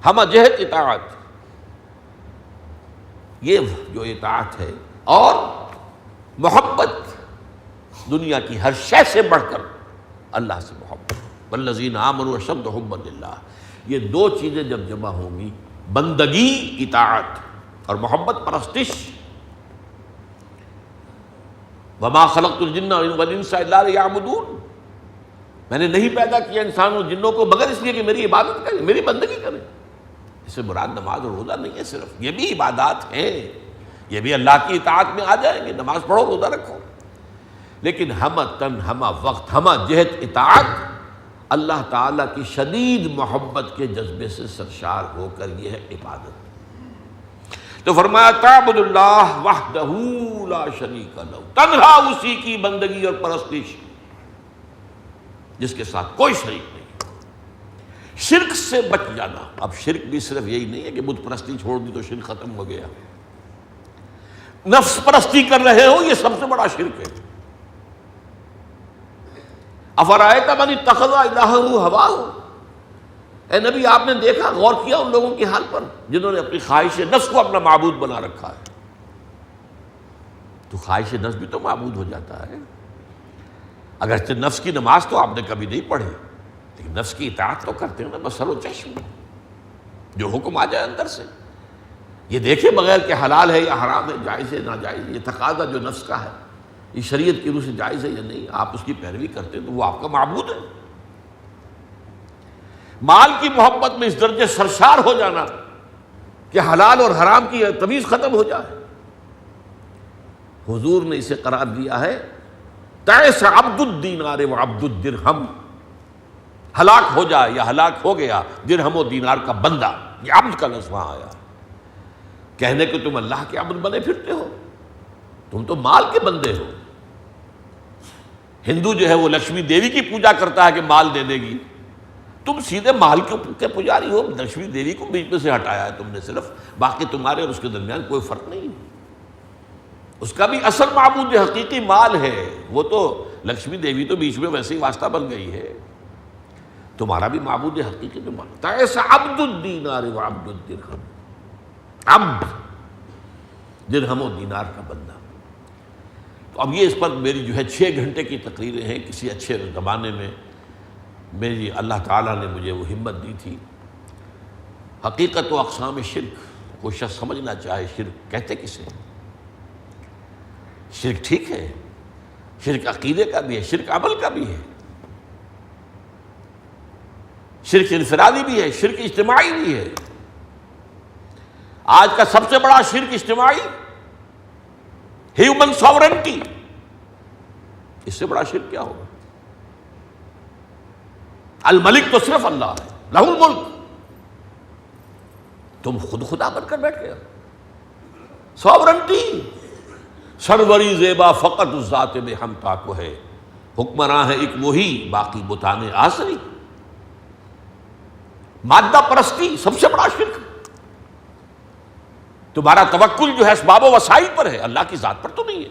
ہمہ جہت اطاعت، یہ جو اطاعت ہے، اور محبت دنیا کی ہر شے سے بڑھ کر اللہ سے محبت، والذین آمنوا اشد حبا للہ، یہ 2 چیزیں جب جمع ہوں گی، بندگی اطاعت اور محبت پرستش، وما خلقت الجن والانس الا لیعبدون، میں نے نہیں پیدا کیا انسانوں جنوں کو مگر اس لیے کہ میری عبادت کریں، میری بندگی کریں۔ اس سے مراد نماز اور روزہ نہیں ہے صرف، یہ بھی عبادات ہیں، یہ بھی اللہ کی اطاعت میں آ جائیں گے، نماز پڑھو، روزہ رکھو، لیکن ہمہ تن، ہمہ وقت، ہمہ جہت اطاعت اللہ تعالیٰ کی شدید محبت کے جذبے سے سرشار ہو کر، یہ ہے عبادت۔ تو فرمایا تعبد اللہ وحدہ لا شریک لہ، تنہا اسی کی بندگی اور پرستش، جس کے ساتھ کوئی شریک نہیں۔ شرک سے بچ جانا۔ اب شرک بھی صرف یہی نہیں ہے کہ بت پرستی چھوڑ دی تو شرک ختم ہو گیا، نفس پرستی کر رہے ہو یہ سب سے بڑا شرک ہے۔ افرأیت من اتخذ الہہ ہواہ، اے نبی آپ نے دیکھا، غور کیا ان لوگوں کے حال پر جنہوں نے اپنی خواہش نفس کو اپنا معبود بنا رکھا ہے۔ تو خواہش نفس بھی تو معبود ہو جاتا ہے۔ اگرچہ نفس کی نماز تو آپ نے کبھی نہیں پڑھی، لیکن نفس کی اطاعت تو کرتے ہیں نا بسر و چشم، جو حکم آ جائے اندر سے۔ یہ دیکھیں بغیر کہ حلال ہے یا حرام ہے، جائز ہے ناجائز ہے، یہ تقاضا جو نفس کا ہے یہ شریعت کی روح سے جائز ہے یا نہیں، آپ اس کی پیروی کرتے ہیں تو وہ آپ کا معبود ہے۔ مال کی محبت میں اس درجے سرشار ہو جانا کہ حلال اور حرام کی تمیز ختم ہو جائے، حضور نے اسے قرار دیا ہے تعس عبد الدینار و عبد الدرہم، ہلاک ہو جائے یا ہلاک ہو گیا درہم و دینار کا بندہ۔ یہ عبد کا لفظ وہاں آیا، کہنے کہ تم اللہ کے عبد بنے پھرتے ہو، تم تو مال کے بندے ہو۔ ہندو جو ہے وہ لکشمی دیوی کی پوجا کرتا ہے کہ مال دے دے گی، تم سیدھے مال کے پجاری ہو۔ لکشمی دیوی کو بیچ میں سے ہٹایا ہے تم نے صرف، باقی تمہارے اور اس کے درمیان کوئی فرق نہیں۔ اس کا بھی اصل معبود جو حقیقی مال ہے وہ تو لکشمی دیوی تو بیچ میں ویسے ہی واسطہ بن گئی ہے، تمہارا بھی معبود حقیقی تو مال۔ تعس عبد الدینار و عبد الدرہم، عبد درہم و دینار کا بندہ۔ تو اب یہ اس پر میری جو ہے 6 گھنٹے کی تقریریں ہیں۔ کسی اچھے زمانے میں میری اللہ تعالیٰ نے مجھے وہ ہمت دی تھی۔ حقیقت و اقسام شرک کو شخص سمجھنا چاہے، شرک کہتے کسے ہیں؟ شرک ٹھیک ہے، شرک عقیدے کا بھی ہے، شرک عمل کا بھی ہے، شرک انفرادی بھی ہے، شرک اجتماعی بھی ہے۔ آج کا سب سے بڑا شرک اجتماعی، ہیومن ساورنٹی، اس سے بڑا شرک کیا ہوگا؟ الملک تو صرف اللہ ہے، لہ الملک، تم خود خدا بن کر بیٹھ گئے۔ ساورنٹی، سروری زیبا فقط اس ذات میں ہم تاکو ہے، حکمراں ہے ایک وہی باقی بتانے آسری۔ مادہ پرستی سب سے بڑا شرک۔ تمہارا توکل جو ہے اسباب و وسائل پر ہے، اللہ کی ذات پر تو نہیں ہے۔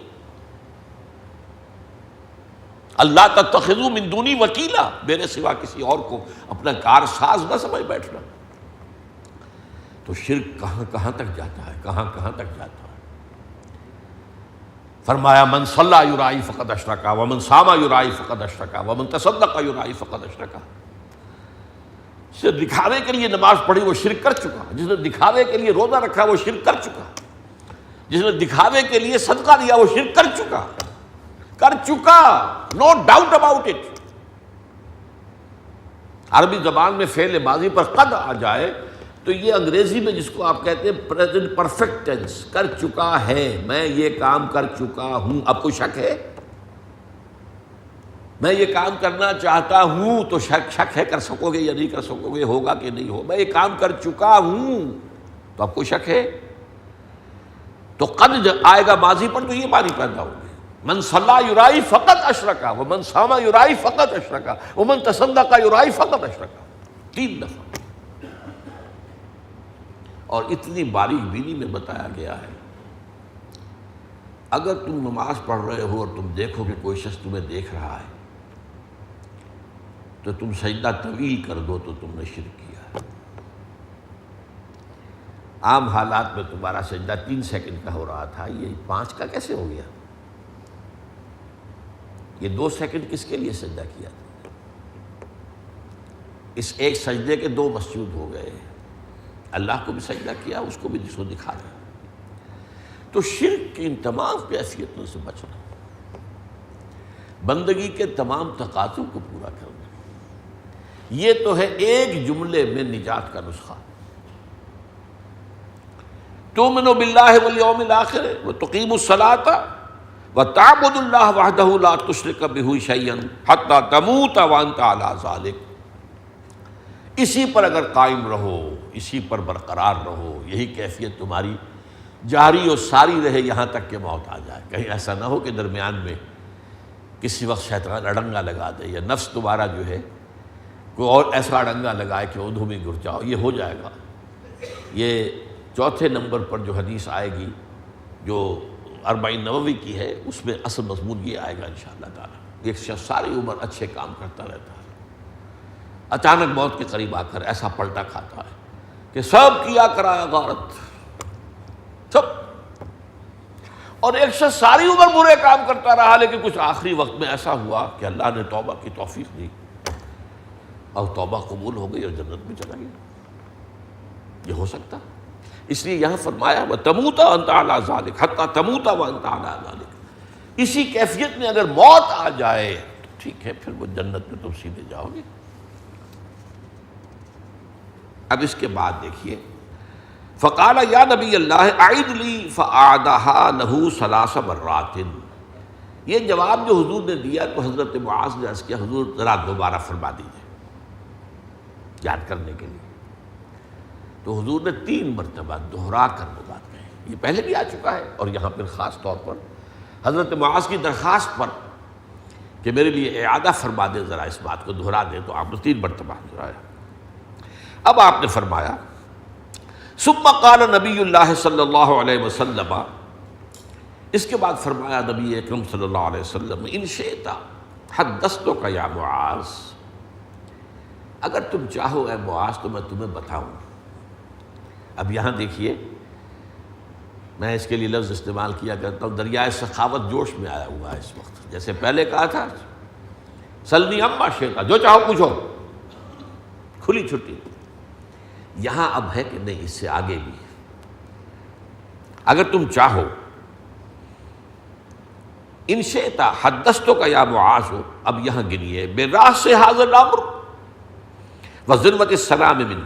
اللہ تتخذوا من دونی وکیلا، میرے سوا کسی اور کو اپنا کارساز نہ سمجھ بیٹھنا۔ تو شرک کہاں کہاں تک جاتا ہے، کہاں کہاں تک جاتا ہے۔ فرمایا من صلی یرائی فقد اشرک ومن صام یرائی فقد اشرک ومن تصدق یرائی فقد اشرک۔ جس نے دکھاوے کے لیے نماز پڑھی وہ شرک کر چکا، جس نے دکھاوے کے لیے روزہ رکھا وہ شرک کر چکا، جس نے دکھاوے کے لیے صدقہ دیا وہ شرک کر چکا، نو ڈاؤٹ اباؤٹ اٹ۔ عربی زبان میں فعل ماضی پر قد آ جائے تو یہ انگریزی میں جس کو آپ کہتے ہیں پریزنٹ پرفیکٹ ٹینس، کر چکا ہے، میں یہ کام کر چکا ہوں۔ اب کوئی شک ہے؟ میں یہ کام کرنا چاہتا ہوں تو شک ہے کر سکو گے یا نہیں کر سکو گے، ہوگا کہ نہیں ہو۔ میں یہ کام کر چکا ہوں تو اب کوئی شک ہے؟ تو قد آئے گا ماضی پر تو یہ معنی پیدا ہوگی، من صلی یرائی فقط اشرکا ومن صام یرائی فقط اشرکا ومن تصدق یرائی فقط اشرکا، 3 دفعہ۔ اور اتنی باریک بینی میں بتایا گیا ہے، اگر تم نماز پڑھ رہے ہو اور تم دیکھو کہ کوئی شخص تمہیں دیکھ رہا ہے تو تم سجدہ طویل کر دو تو تم نے شرک کیا ہے۔ عام حالات میں تمہارا سجدہ 3 سیکنڈ کا ہو رہا تھا، یہ 5 کا کیسے ہو گیا؟ یہ 2 سیکنڈ کس کے لیے سجدہ کیا تھا؟ اس ایک سجدے کے 2 مسجود ہو گئے، اللہ کو بھی سجدہ کیا، اس کو بھی جس کو دکھا رہا۔ تو شرک کی ان تمام کیفیتوں سے بچنا، بندگی کے تمام تقاضوں کو پورا کرنا، یہ تو ہے ایک جملے میں نجات کا نسخہ۔ تؤمن باللہ والیوم الآخر وتقیم الصلاۃ وتعبد اللہ وحدہ لا تشرک بہ شیئا حتی تموت وانت علی ذلک۔ اسی پر اگر قائم رہو، اسی پر برقرار رہو، یہی کیفیت تمہاری جاری اور ساری رہے یہاں تک کہ موت آ جائے۔ کہیں ایسا نہ ہو کہ درمیان میں کسی وقت شیطان اڑنگا لگا دے یا نفس دوبارہ جو ہے کوئی اور ایسا اڑنگا لگائے کہ ادھو میں گر جاؤ، یہ ہو جائے گا۔ یہ چوتھے نمبر پر جو حدیث آئے گی جو 40 نووی کی ہے، اس میں اصل مضمون یہ آئے گا انشاءاللہ تعالیٰ۔ ایک شخص ساری عمر اچھے کام کرتا رہتا ہے، اچانک موت کے قریب آ کر ایسا پلٹا کھاتا ہے کہ سب کیا کرایا غارت، سب، اور ایک شخص ساری عمر برے کام کرتا رہا لیکن کچھ آخری وقت میں ایسا ہوا کہ اللہ نے توبہ کی توفیق دی اور توبہ قبول ہو گئی اور جنت میں چلا گیا۔ یہ ہو سکتا، اس لیے یہاں فرمایا وَتَمُوتَ وَأَنْتَ عَلَىٰ ذَلِكَ حَتَّىٰ تَمُوتَ وَأَنْتَ عَلَىٰ ذَلِكَ۔ اسی کیفیت میں اگر موت آ جائے تو ٹھیک ہے، پھر وہ جنت میں تم سیدھے جاؤ گے۔ اب اس کے بعد دیکھیے، فقال یا نبی اللہ اعد لی فاعادها له 3 مرات۔ یہ جواب جو حضور نے دیا تو حضرت معاذ نے عرض کیا حضور ذرا دوبارہ فرما دیجیے یاد کرنے کے لیے۔ تو حضور نے 3 مرتبہ دہرا کر وہ بات کہی، یہ پہلے بھی آ چکا ہے، اور یہاں پر خاص طور پر حضرت معاذ کی درخواست پر کہ میرے لیے اعادہ فرما دیں، ذرا اس بات کو دہرا دیں، تو آپ نے 3 مرتبہ دہرایا۔ اب آپ نے فرمایا ثم قال نبی اللہ صلی اللہ علیہ وسلم، اس کے بعد فرمایا نبی اکرم صلی اللہ علیہ وسلم ان شئت حدثتک یا معاذ، اگر تم چاہو اے معاذ تو میں تمہیں بتاؤں۔ اب یہاں دیکھیے، میں اس کے لیے لفظ استعمال کیا کرتا ہوں، دریائے سخاوت جوش میں آیا ہوا ہے اس وقت۔ جیسے پہلے کہا تھا سلنی عما شئت، جو چاہو پوچھو، کھلی چھٹی، یہاں اب ہے کہ نہیں، اس سے آگے بھی اگر تم چاہو، ان شئت حدثتک یا معاذ، اب یہاں گنیے براس ھذا الامر وذروۃ السلام منہ،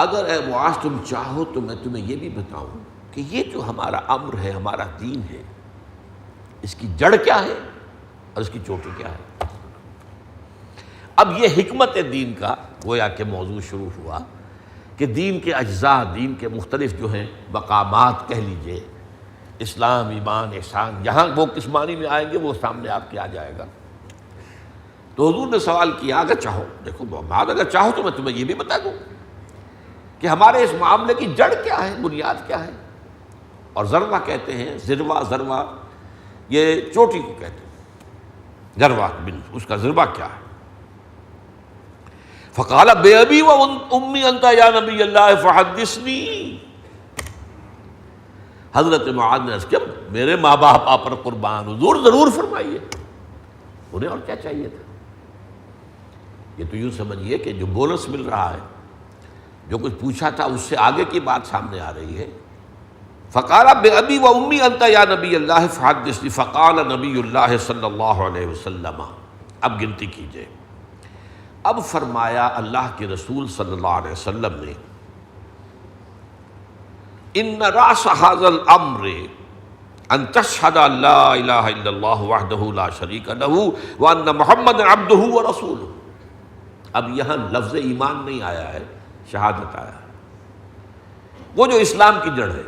اگر اے معاذ تم چاہو تو میں تمہیں یہ بھی بتاؤں کہ یہ جو ہمارا امر ہے، ہمارا دین ہے، اس کی جڑ کیا ہے اور اس کی چوٹی کیا ہے۔ اب یہ حکمت دین کا گویا کہ موضوع شروع ہوا کہ دین کے اجزاء، دین کے مختلف جو ہیں مقامات کہہ لیجئے، اسلام، ایمان، احسان، جہاں وہ کس معنی میں آئیں گے وہ سامنے آپ کے آ جائے گا۔ تو حضور نے سوال کیا اگر چاہو، دیکھو بعد اگر چاہو تو میں تمہیں یہ بھی بتا دوں کہ ہمارے اس معاملے کی جڑ کیا ہے، بنیاد کیا ہے۔ اور ذروہ کہتے ہیں، ذروہ یہ چوٹی کو کہتے ہیں، ذروہ بن، اس کا ذروہ کیا ہے۔ فقال بے ابی و امی انت یا نبی اللہ فحدثنی، حضرت معاذ نے عرض کیا میرے ماں باپ آپ پر قربان، حضور ضرور فرمائیے، انہیں اور کیا چاہیے تھا۔ یہ تو یوں سمجھیے کہ جو بونس مل رہا ہے، جو کچھ پوچھا تھا اس سے آگے کی بات سامنے آ رہی ہے۔ فقال بے ابی و امی انت یا نبی اللہ فحدثنی، فقال نبی اللہ صلی اللہ علیہ وسلم، اب گنتی کیجئے، اب فرمایا اللہ کے رسول صلی اللہ علیہ وسلم نے ان راس ھذا الامر ان تشهد ان لا الہ الا اللہ وحدہ لا شریک لہ وان محمد عبدہ ورسولہ۔ اب یہاں لفظ ایمان نہیں آیا ہے، شہادت آیا ہے، وہ جو اسلام کی جڑ ہے۔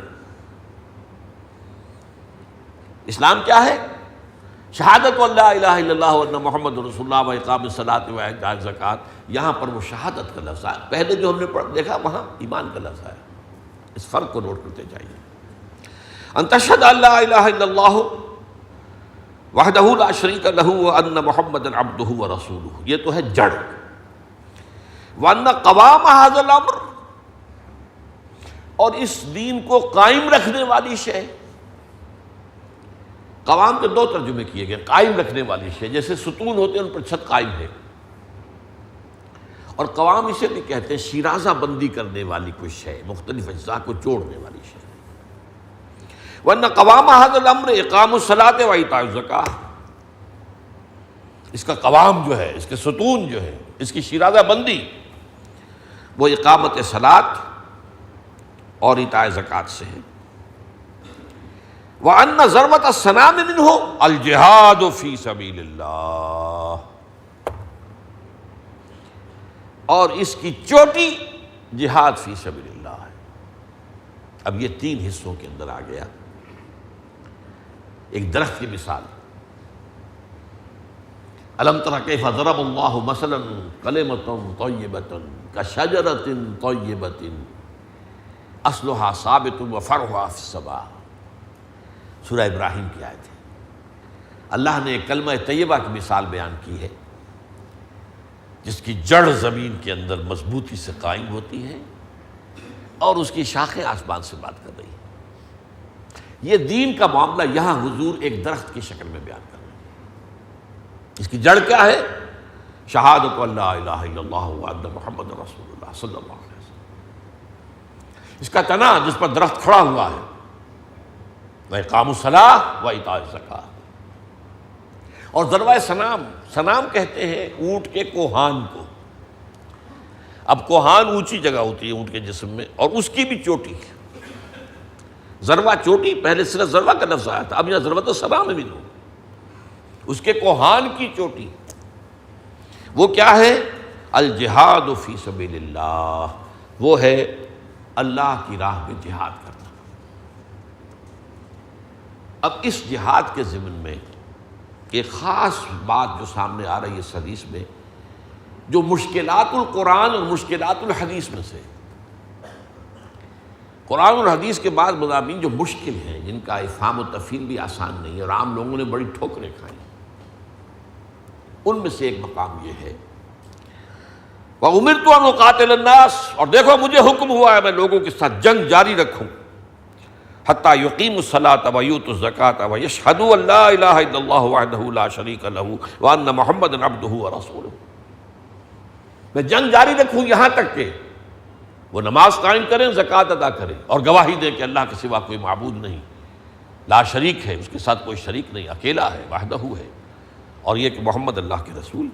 اسلام کیا ہے؟ شہادت اللہ الہ الا اللہ وان محمد رسول اللہ و اقام الصلاۃ و ایتاء الزکوٰۃ، یہاں پر وہ شہادت کا لفظ آیا، پہلے جو ہم نے دیکھا وہاں ایمان کا لفظ آیا۔ اس فرق کو نوٹ کرتے جائیے، ان تشہد ان لا الہ الا اللہ وحدہ لا شریک لہ وان محمد عبدہ ورسولہ، یہ تو ہے جڑ۔ وان قوام ھذا الامر، اور اس دین کو قائم رکھنے والی شے، قوام کے 2 ترجمے کیے گئے، قائم رکھنے والی شے، جیسے ستون ہوتے ہیں ان پر چھت قائم ہے، اور قوام اسے بھی کہتے ہیں شیرازہ بندی کرنے والی کوئی شے، مختلف اجزاء کو جوڑنے والی شے۔ وَأَنَّ قَوَامَ هَذَا الْأَمْرِ إِقَامُ الصَّلَاةِ وَإِيتَاءُ الزَّكَاةِ، اس کا قوام جو ہے، اس کے ستون جو ہے، اس کی شیرازہ بندی، وہ اقامت صلاۃ اور ایتاء زکوٰۃ سے ہے۔ وَأَنَّ ذَرْوَةَ السَّنَامِ مِنْهُ الْجِهَادُ فِي سَبِيلِ اللَّهِ، اور اس کی چوٹی جہاد فی سبیل اللہ ہے۔ اب یہ 3 حصوں کے اندر آ گیا، ایک درخت کی مثال، الم تر کیف ضرب اللہ مثلا کلمۃ طیبۃ کشجرۃ طیبۃ اصلها ثابت وفرعها فی السماء، سورہ ابراہیم کی آیت ہے۔ اللہ نے ایک کلمہ طیبہ کی مثال بیان کی ہے جس کی جڑ زمین کے اندر مضبوطی سے قائم ہوتی ہے اور اس کی شاخیں آسمان سے بات کر رہی ہیں۔ یہ دین کا معاملہ یہاں حضور ایک درخت کی شکل میں بیان کر رہے ہیں۔ اس کی جڑ کیا ہے؟ شہادت اللہ الہ الا اللہ وان محمد رسول اللہ صلی اللہ علیہ وسلم۔ اس کا تنا جس پر درخت کھڑا ہوا ہے، وَإِقَامُ الصَّلَاةِ وَإِيتَاءُ الزَّكَاةِ، اور ذروۂ سنام، سنام کہتے ہیں اونٹ کے کوہان کو۔ اب کوہان اونچی جگہ ہوتی ہے اونٹ کے جسم میں، اور اس کی بھی چوٹی، ذروہ چوٹی، پہلے صرف ذروہ کا لفظ آیا تھا، اب یہاں ذروۃ السنام میں بھی دو، اس کے کوہان کی چوٹی وہ کیا ہے؟ الجہاد فی سبیل اللہ، وہ ہے اللہ کی راہ میں جہاد کرنا۔ اب اس جہاد کے ضمن میں ایک خاص بات جو سامنے آ رہی ہے اس حدیث میں، جو مشکلات القرآن اور مشکلات الحدیث میں سے، قرآن اور حدیث کے بعد مضامین جو مشکل ہیں، جن کا افہام و تفہیم بھی آسان نہیں ہے اور عام لوگوں نے بڑی ٹھوکریں کھائیں، ان میں سے ایک مقام یہ ہے وَأُمِرْتُ أَنْ أُقَاتِلَ النَّاسَ، اور دیکھو مجھے حکم ہوا ہے میں لوگوں کے ساتھ جنگ جاری رکھوں، حتیٰ یقیموا الصلاۃ ویؤتوا الزکاۃ ویشہدوا ان لا الہ الا اللہ وحدہ لا شریک لہ وان محمدا عبدہ ورسولہ۔ میں جنگ جاری رکھوں یہاں تک کہ وہ نماز قائم کریں، زکوٰۃ ادا کریں، اور گواہی دیں کہ اللہ کے سوا کوئی معبود نہیں، لا شریک ہے، اس کے ساتھ کوئی شریک نہیں، اکیلا ہے، وحدہ ہے، اور یہ کہ محمد اللہ کے رسول۔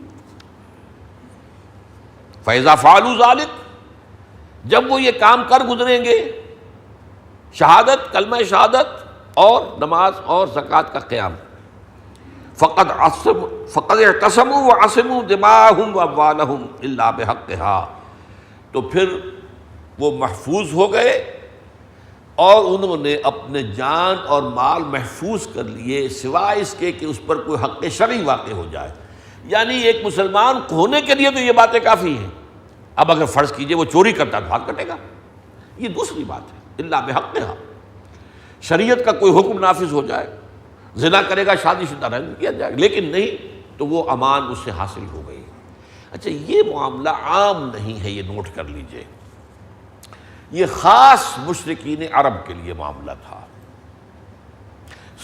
فَإِذَا فَعَلُوا ذَلِكَ، جب وہ یہ کام کر گزریں گے، شہادت، کلمہ شہادت اور نماز اور زکوٰۃ کا قیام، فقد اعتصموا وعصموا دماءهم واموالهم الا بحقها، تو پھر وہ محفوظ ہو گئے اور انہوں نے اپنے جان اور مال محفوظ کر لیے سوائے اس کے کہ اس پر کوئی حق شرعی واقع ہو جائے۔ یعنی ایک مسلمان ہونے کے لیے تو یہ باتیں کافی ہیں، اب اگر فرض کیجئے وہ چوری کرتا تو ہاتھ کٹے گا، یہ دوسری بات ہے، الا بحقها، شریعت کا کوئی حکم نافذ ہو جائے، زنا کرے گا شادی شدہ رہ کیا جائے گا، لیکن نہیں تو وہ امان اس سے حاصل ہو گئی۔ اچھا، یہ معاملہ عام نہیں ہے، یہ نوٹ کر لیجئے، یہ خاص مشرکین عرب کے لیے معاملہ تھا۔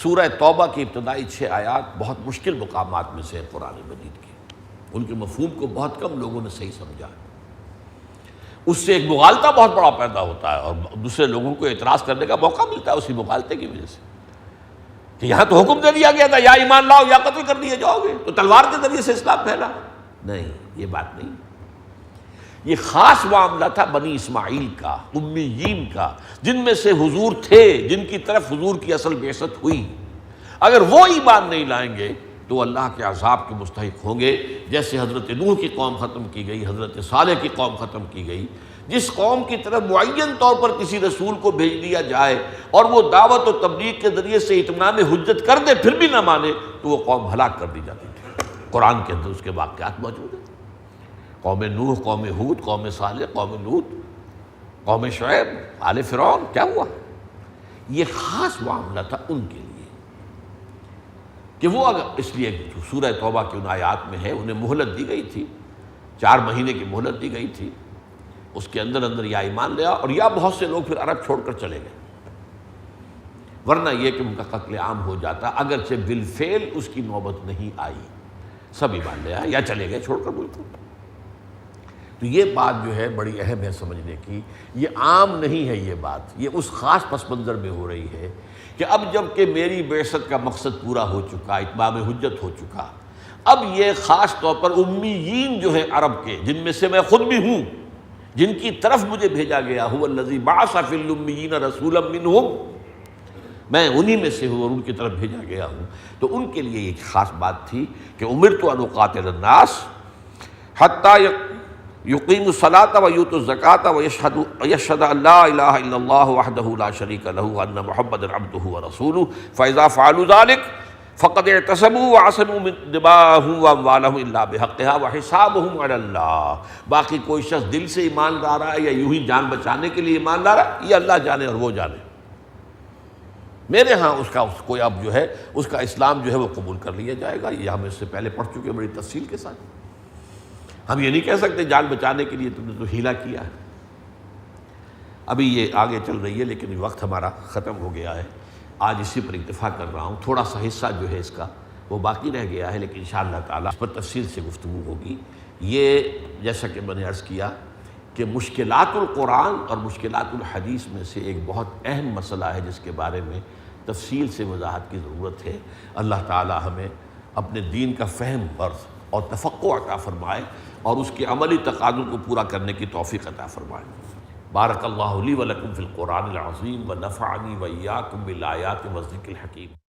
سورہ توبہ کی ابتدائی 6 آیات بہت مشکل مقامات میں سے ہیں قرآن مجید کی، ان کے مفہوم کو بہت کم لوگوں نے صحیح سمجھا، اس سے ایک مغالطہ بہت بڑا پیدا ہوتا ہے اور دوسرے لوگوں کو اعتراض کرنے کا موقع ملتا ہے اسی مغالطے کی وجہ سے، کہ یہاں تو حکم دے دیا گیا تھا یا ایمان لاؤ یا قتل کر دیے جاؤ گے، تو تلوار کے ذریعے سے اسلام پھیلا۔ نہیں، یہ بات نہیں، یہ خاص معاملہ تھا بنی اسماعیل کا، امیین کا، جن میں سے حضور تھے، جن کی طرف حضور کی اصل بعثت ہوئی۔ اگر وہ ایمان نہیں لائیں گے تو اللہ کے عذاب کے مستحق ہوں گے، جیسے حضرت نوح کی قوم ختم کی گئی، حضرت صالح کی قوم ختم کی گئی۔ جس قوم کی طرف معین طور پر کسی رسول کو بھیج دیا جائے اور وہ دعوت و تبلیغ کے ذریعے سے اطمینان حجت کر دے پھر بھی نہ مانے تو وہ قوم ہلاک کر دی جاتی تھی۔ قرآن کے اندر اس کے واقعات موجود ہیں، قوم نوح، قوم ہود، قوم صالح، قوم لوط، قوم شعیب، آل فرعون، کیا ہوا؟ یہ خاص معاملہ تھا ان کے لیے کہ وہ اگر، اس لیے سورہ توبہ کی ان آیات میں ہے، انہیں مہلت دی گئی تھی، 4 مہینے کی مہلت دی گئی تھی، اس کے اندر یا ایمان لیا اور یا بہت سے لوگ پھر عرب چھوڑ کر چلے گئے، ورنہ یہ کہ ان کا قتل عام ہو جاتا، اگرچہ بالفعل اس کی نوبت نہیں آئی، سب ایمان لیا یا چلے گئے چھوڑ کر ملک۔ تو یہ بات جو ہے بڑی اہم ہے سمجھنے کی، یہ عام نہیں ہے، یہ بات یہ اس خاص پس منظر میں ہو رہی ہے کہ اب جب کہ میری بعثت کا مقصد پورا ہو چکا، اتمام حجت ہو چکا، اب یہ خاص طور پر امیین جو ہیں عرب کے، جن میں سے میں خود بھی ہوں، جن کی طرف مجھے بھیجا گیا، هو الذی بعث فی الامیین رسولا منہم، میں انہی میں سے ہوں اور ان کی طرف بھیجا گیا ہوں، تو ان کے لیے ایک خاص بات تھی کہ امرت ان اقاتل الناس حتی یقیموا الصلاۃ ویؤتوا الزکاۃ ویشہدوا ان لا الہ الا اللہ وحدہ لا شریک لہ وان محمدا عبدہ ورسولہ فاذا فعلوا ذلک فقد اعتصموا وعصموا من دماءهم واموالهم الا بحقها وحسابهم على اللہ۔ باقی کوئی شخص دل سے ایمان لا رہا ہے یا یوں ہی جان بچانے کے لیے ایمان لا رہا ہے، یہ اللہ جانے اور وہ جانے۔ میرے ہاں اس کا کوئی اب جو ہے اس کا اسلام جو ہے وہ قبول کر لیا جائے گا، یہ ہم اس سے پہلے پڑھ چکے ہیں بڑی تفصیل کے ساتھ۔ ہم یہ نہیں کہہ سکتے جان بچانے کے لیے تم نے تو ہیلا کیا ہے۔ ابھی یہ آگے چل رہی ہے لیکن وقت ہمارا ختم ہو گیا ہے، آج اسی پر اکتفا کر رہا ہوں۔ تھوڑا سا حصہ جو ہے اس کا وہ باقی رہ گیا ہے، لیکن انشاءاللہ تعالیٰ اس پر تفصیل سے گفتگو ہوگی۔ یہ جیسا کہ میں نے عرض کیا کہ مشکلات القرآن اور مشکلات الحدیث میں سے ایک بہت اہم مسئلہ ہے جس کے بارے میں تفصیل سے وضاحت کی ضرورت ہے۔ اللہ تعالیٰ ہمیں اپنے دین کا فہم اور تفقہ عطا فرمائے اور اس کے عملی تقاضوں کو پورا کرنے کی توفیق عطا فرمائے۔ بارک اللہ لی و لکم فی القرآن العظیم و نفعنی و ایاکم بالآیات والذکر الحکیم۔